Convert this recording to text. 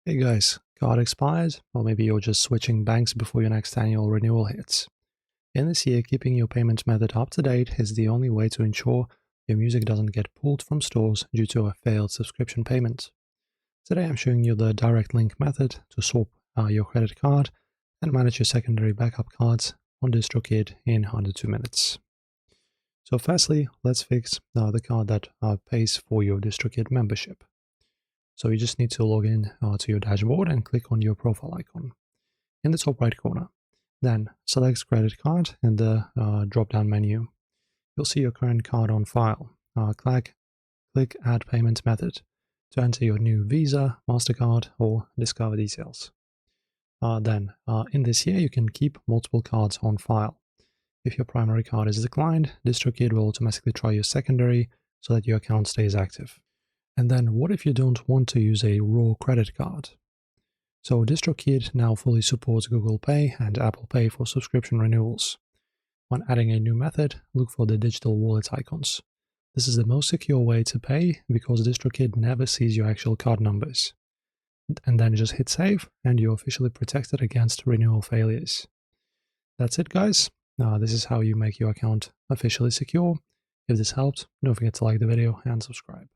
Hey guys, card expired, or maybe you're just switching banks before your next annual renewal hits. In this year, keeping your payment method up to date is the only way to ensure your music doesn't get pulled from stores due to a failed subscription payment. Today I'm showing you the direct link method to swap your credit card and manage your secondary backup cards on DistroKid in under 2 minutes. So firstly, let's fix the card that pays for your DistroKid membership. So you just need to log in to your dashboard and click on your profile icon in the top right corner. Then select credit card in the drop-down menu. You'll see your current card on file. Click Add Payment Method to enter your new Visa, MasterCard, or Discover details. Then, in this year, you can keep multiple cards on file. If your primary card is declined, DistroKid will automatically try your secondary so that your account stays active. And then what if you don't want to use a raw credit card? So DistroKid now fully supports Google Pay and Apple Pay for subscription renewals. When adding a new method, look for the digital wallet icons. This is the most secure way to pay because DistroKid never sees your actual card numbers. And then just hit save and you're officially protected against renewal failures. That's it, guys. This is how you make your account officially secure. If this helped, don't forget to like the video and subscribe.